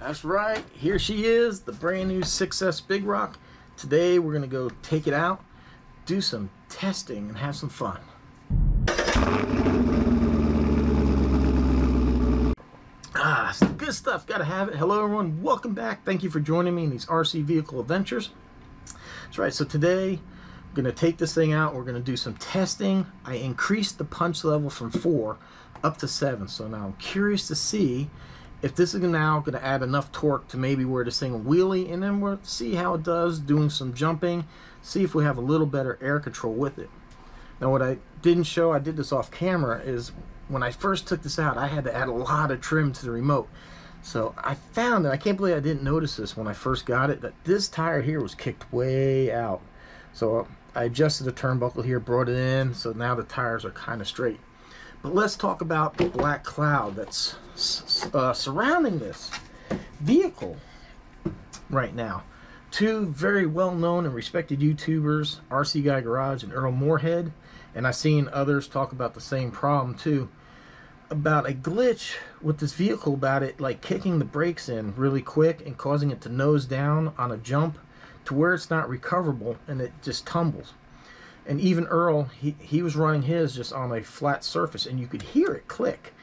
That's right, here she is, the brand new 6S Big Rock. Today we're going to go take it out, do some testing, and have some fun. Some good stuff, gotta have it. Hello everyone, welcome back. Thank you for joining me in these RC vehicle adventures. That's right, so today I'm going to take this thing out, we're going to do some testing. I increased the punch level from 4 up to 7, so now I'm curious to see if this is now going to add enough torque to maybe where this thing will wheelie, and then we'll see how it does doing some jumping, see if we have a little better air control with it. Now what I didn't show, I did this off camera, is when I first took this out I had to add a lot of trim to the remote. So I found that, I can't believe I didn't notice this when I first got it, that this tire here was kicked way out. So I adjusted the turnbuckle here, brought it in, so now the tires are kind of straight. But let's talk about the black cloud that's surrounding this vehicle right now. Two very well-known and respected YouTubers, RC Guy Garage and Earl Moorhead, and I've seen others talk about the same problem too, about a glitch with this vehicle, about it like kicking the brakes in really quick and causing it to nose down on a jump to where it's not recoverable and it just tumbles. And even Earl, he was running his just on a flat surface and you could hear it click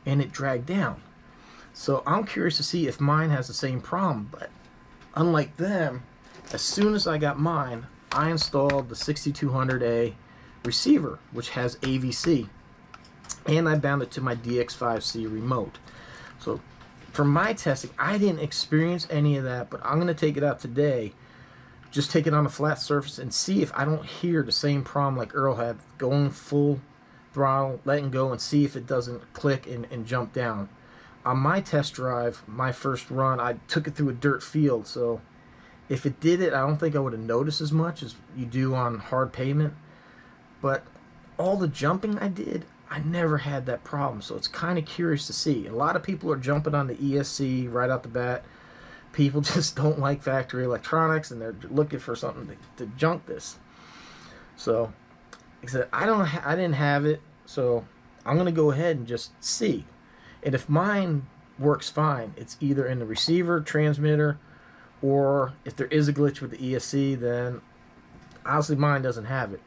and it dragged down. So I'm curious to see if mine has the same problem, but unlike them, as soon as I got mine, I installed the 6200A receiver, which has AVC, and I bound it to my DX5C remote. So for my testing, I didn't experience any of that, but I'm going to take it out today, just take it on a flat surface and see if I don't hear the same problem like Earl had, going full throttle, letting go, and see if it doesn't click and jump down. On my test drive, my first run, I took it through a dirt field, so if it did it, I don't think I would have noticed as much as you do on hard pavement. But all the jumping I did, I never had that problem, so it's kind of curious to see. A lot of people are jumping on the ESC right out the bat. People just don't like factory electronics and they're looking for something to junk this. So like I said, I didn't have it, so I'm gonna go ahead and just see. And if mine works fine, it's either in the receiver, transmitter, or if there is a glitch with the ESC, then obviously mine doesn't have it.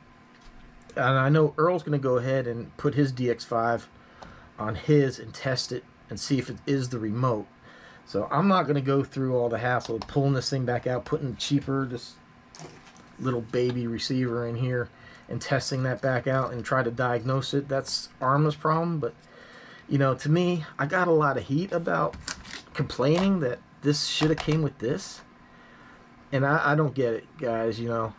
And I know Earl's gonna go ahead and put his DX5 on his and test it and see if it is the remote. So I'm not going to go through all the hassle of pulling this thing back out, putting this little baby receiver in here and testing that back out and try to diagnose it. That's Arrma's problem. But, you know, to me, I got a lot of heat about complaining that this should have came with this. And I don't get it, guys, you know.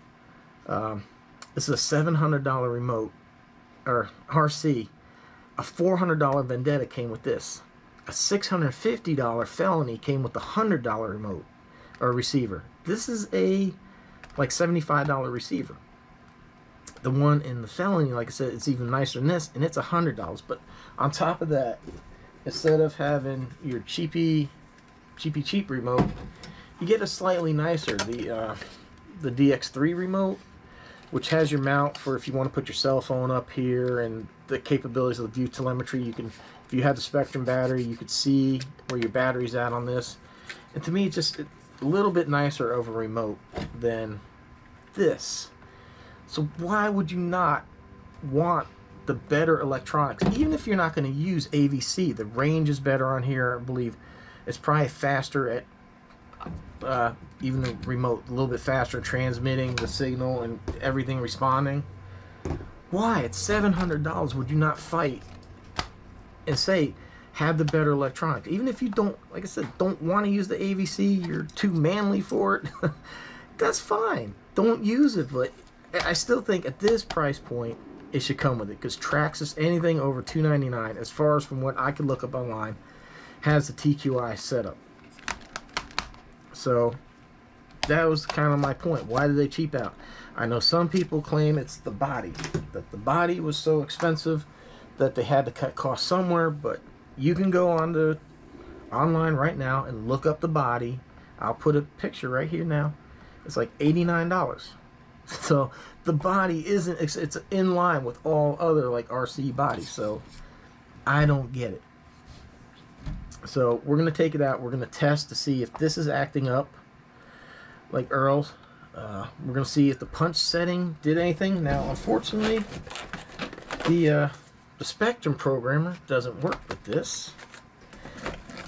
This is a $700 remote, or RC. A $400 Vendetta came with this. A $650 Felony came with the $100 remote or receiver. This is a like $75 receiver. The one in the Felony, like I said, it's even nicer than this, and it's $100. But on top of that, instead of having your cheap remote, you get a slightly nicer, the DX3 remote, which has your mount for if you want to put your cell phone up here, and the capabilities of the view telemetry. You can, if you have the Spectrum battery, you could see where your battery's at on this. And to me, it's just a little bit nicer of a remote than this. So why would you not want the better electronics? Even if you're not going to use AVC, the range is better on here. I believe it's probably faster at even the remote, a little bit faster transmitting the signal and everything responding. Why, at $700, would you not fight and say, have the better electronics? Even if you don't, like I said, don't want to use the AVC, you're too manly for it, that's fine. Don't use it, but I still think at this price point, it should come with it, because Traxxas, anything over $299, as far as from what I could look up online, has the TQI setup. So that was kind of my point. Why did they cheap out? I know some people claim it's the body, that the body was so expensive that they had to cut costs somewhere, but you can go on online right now and look up the body. I'll put a picture right here now. It's like $89. So the body isn't, it's in line with all other like RC bodies, so I don't get it. So we're going to take it out. We're going to test to see if this is acting up like Earl's. We're going to see if the punch setting did anything. Now, unfortunately, the Spectrum programmer doesn't work with this.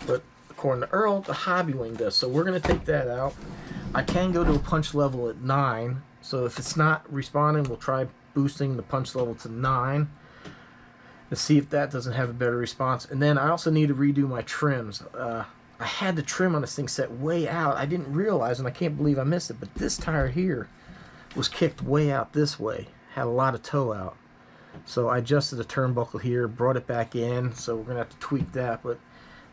But according to Earl, the Hobby Wing does. So we're going to take that out. I can go to a punch level at 9. So if it's not responding, we'll try boosting the punch level to 9 to see if that doesn't have a better response. And then I also need to redo my trims. I had the trim on this thing set way out. I didn't realize, and I can't believe I missed it, but this tire here was kicked way out this way. Had a lot of toe out. So I adjusted the turnbuckle here, brought it back in, so we're going to have to tweak that. But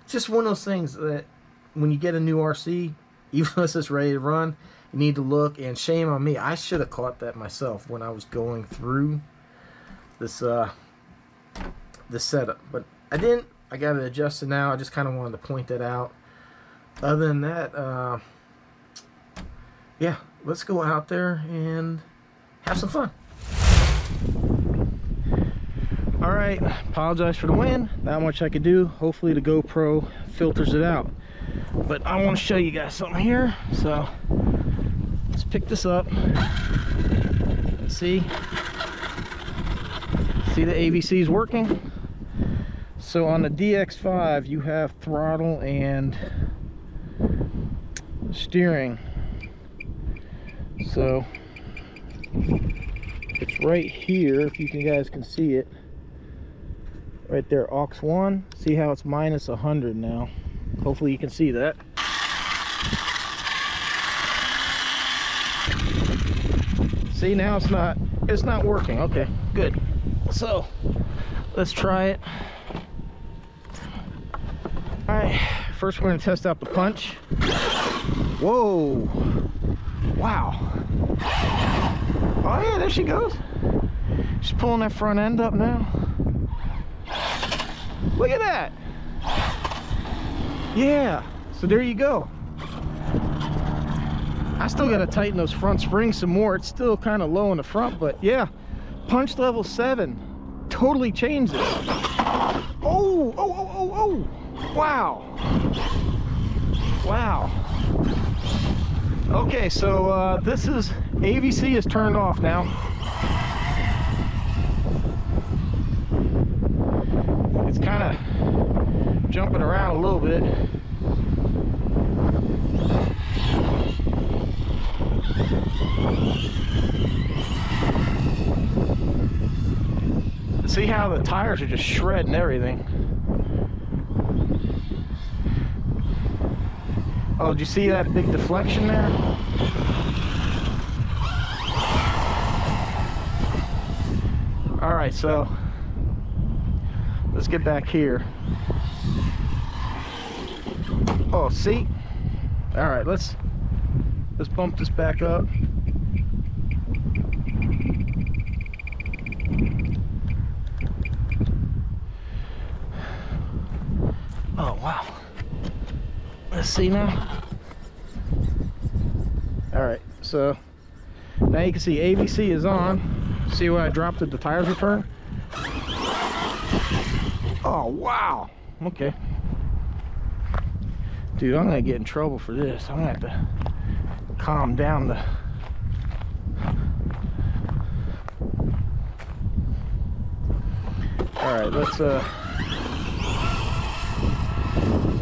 it's just one of those things that when you get a new RC, even if it's ready to run, you need to look, and shame on me. I should have caught that myself when I was going through this this setup. But I didn't. I got it adjusted now. I just kind of wanted to point that out. Other than that, yeah, let's go out there and have some fun. Alright, apologize for the wind. Not much I could do. Hopefully the GoPro filters it out. But I want to show you guys something here. So let's pick this up. Let's see. See the AVC is working. So on the DX5 you have throttle and steering. So it's right here, if you guys can see it. Right there, aux 1. See how it's minus 100 now. Hopefully you can see that. See, now it's not working. Okay, good. So let's try it. Alright, first we're going to test out the punch. Whoa! Wow! Oh yeah, there she goes. She's pulling that front end up now. Look at that! Yeah, so there you go. I still got to tighten those front springs some more. It's still kind of low in the front, but yeah, punch level 7 totally changed it. Oh, oh, oh, oh, oh! Wow! Wow! Okay, so this is AVC is turned off now. It's kind of jumping around a little bit. See how the tires are just shredding everything. Oh, did you see that big deflection there? Alright, so let's get back here. Oh, see? Alright, let's bump this back up. Oh, wow. Let's see now. Alright, so now you can see AVC is on. See where I dropped it, the tires return? Oh, wow. Okay. Dude, I'm gonna get in trouble for this. I'm gonna have to calm down the... Alright, let's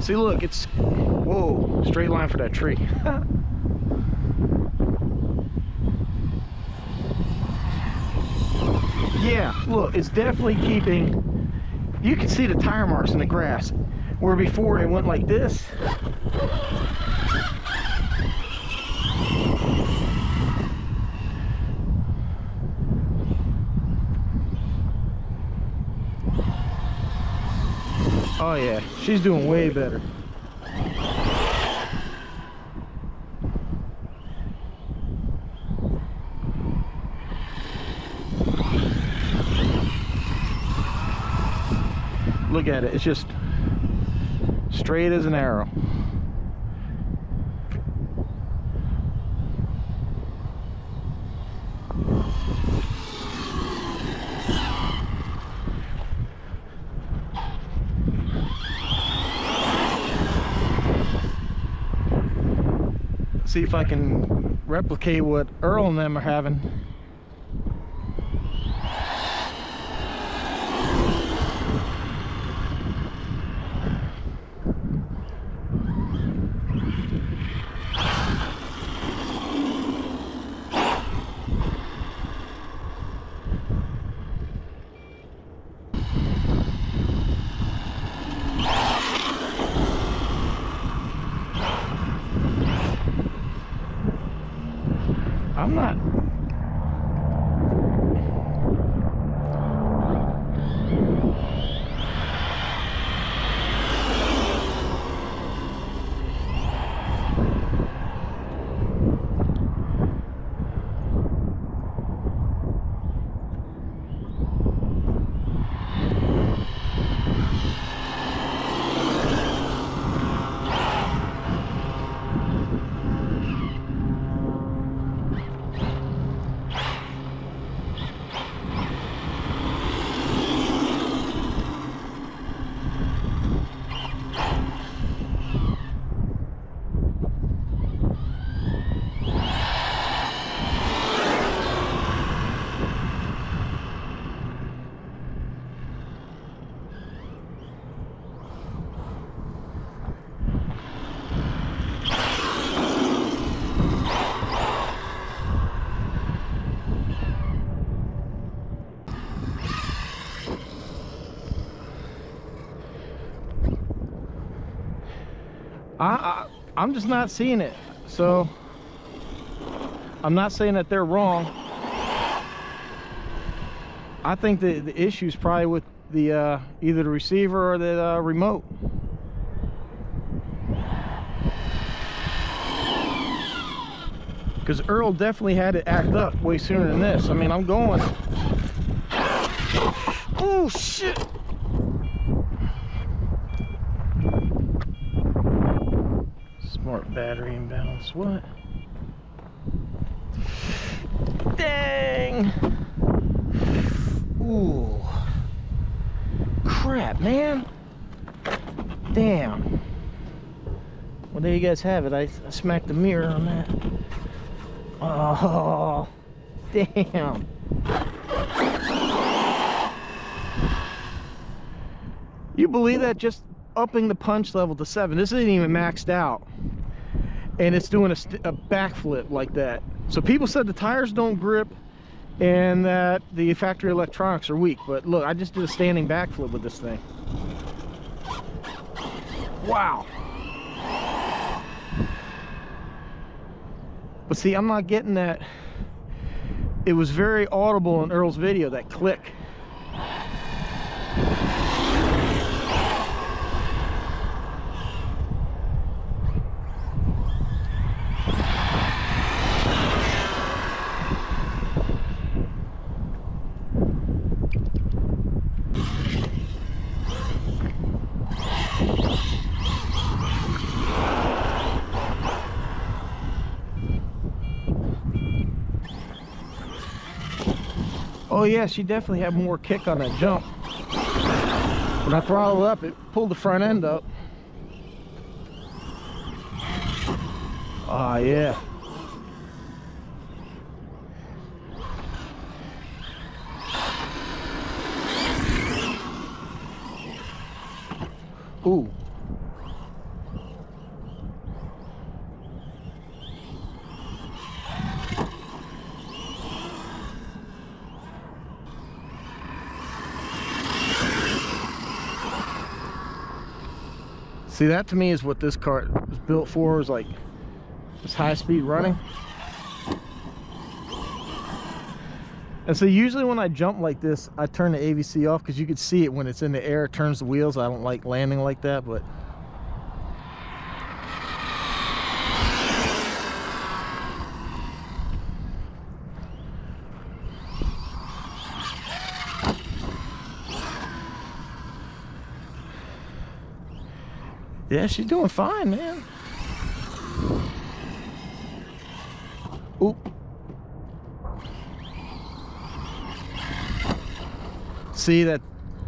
see, look, it's... Whoa, straight line for that tree. Yeah, look, it's definitely keeping... You can see the tire marks in the grass, where before it went like this. Oh yeah, she's doing way better. Look at it, it's just straight as an arrow. see if I can replicate what Earl and them are having. I'm not. I'm just not seeing it, so I'm not saying that they're wrong. I think the issue is probably with the either the receiver or the remote. Because Earl definitely had it act up way sooner than this. I mean, I'm going. Oh shit! Smart battery imbalance. What? Dang! Ooh. Crap, man. Damn. Well, there you guys have it. I smacked the mirror on that. Oh, damn. You believe that? Just upping the punch level to 7. This isn't even maxed out. And it's doing a backflip like that. So people said the tires don't grip and that the factory electronics are weak. But look, I just did a standing backflip with this thing. Wow. But see, I'm not getting that. It was very audible in Earl's video, that click. Oh yeah, she definitely had more kick on that jump. When I throttled up, it pulled the front end up. Ah, yeah. Ooh. See, that to me is what this car was built for, is like this high speed running. And so usually when I jump like this, I turn the AVC off because you can see it when it's in the air, it turns the wheels. I don't like landing like that, but yeah, she's doing fine, man. Oop. See that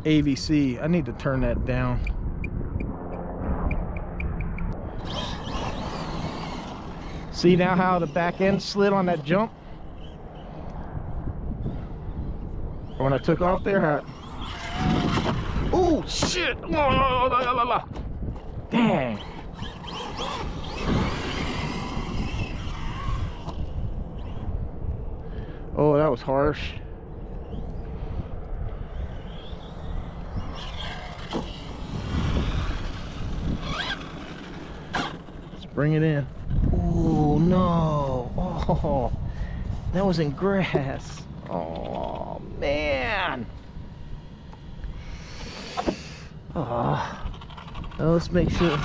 AVC? I need to turn that down. See now how the back end slid on that jump? When I took off there, oh shit! Dang! Oh, that was harsh. Let's bring it in. Oh no! Oh, that was in grass. Oh man! Oh, let's make sure.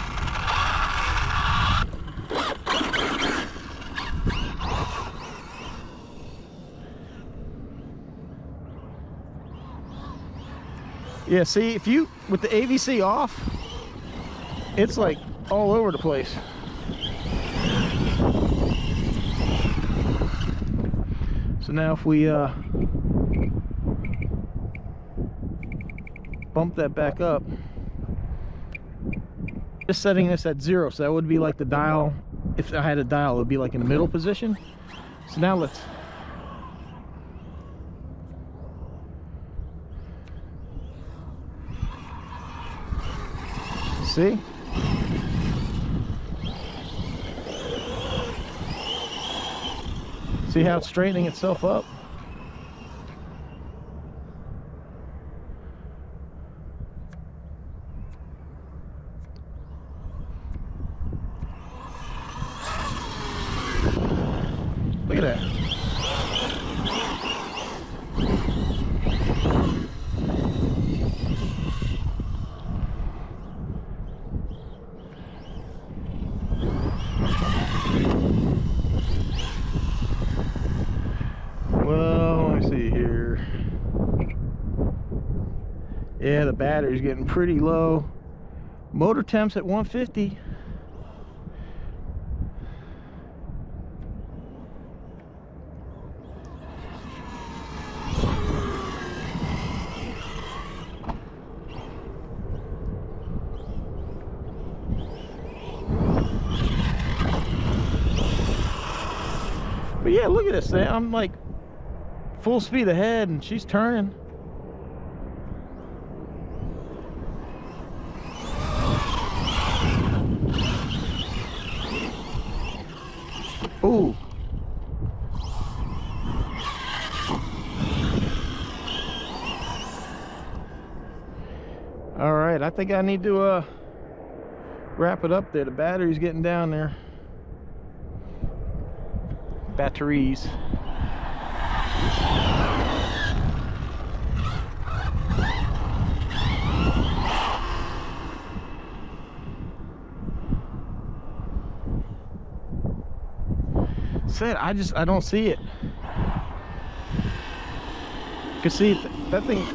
Yeah, see, if you, with the AVC off, it's like all over the place. So now if we bump that back up, just setting this at 0, so that would be like the dial. If I had a dial, it would be like in the middle position. So now let's, see? See how it's straightening itself up? Look at that. Well, let me see here. Yeah, the battery's getting pretty low. Motor temps at 150. But yeah, look at this thing. I'm like full speed ahead and she's turning. Ooh. All right, I think I need to wrap it up there. The battery's getting down there. Batteries. Said I don't see it. You can see that thing.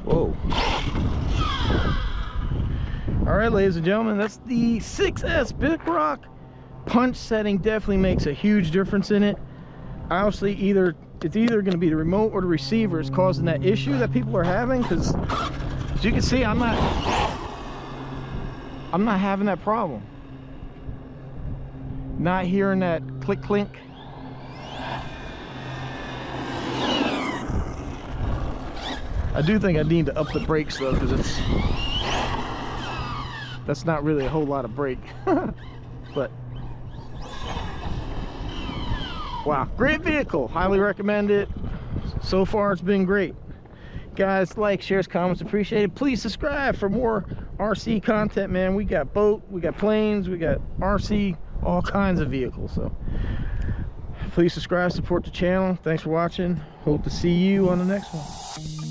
Whoa. All right, ladies and gentlemen, that's the 6S Big Rock. Punch setting definitely makes a huge difference in it. Obviously, it's either going to be the remote or the receiver is causing that issue that people are having, because as you can see, I'm not having that problem. Not hearing that click clink. I do think I need to up the brakes though, because that's not really a whole lot of brake. But wow, great vehicle, highly recommend it. So far it's been great. Guys, like, shares, comments appreciated. Please subscribe for more RC content, man. We got boat, we got planes, we got RC, all kinds of vehicles. So please subscribe, support the channel. Thanks for watching. Hope to see you on the next one.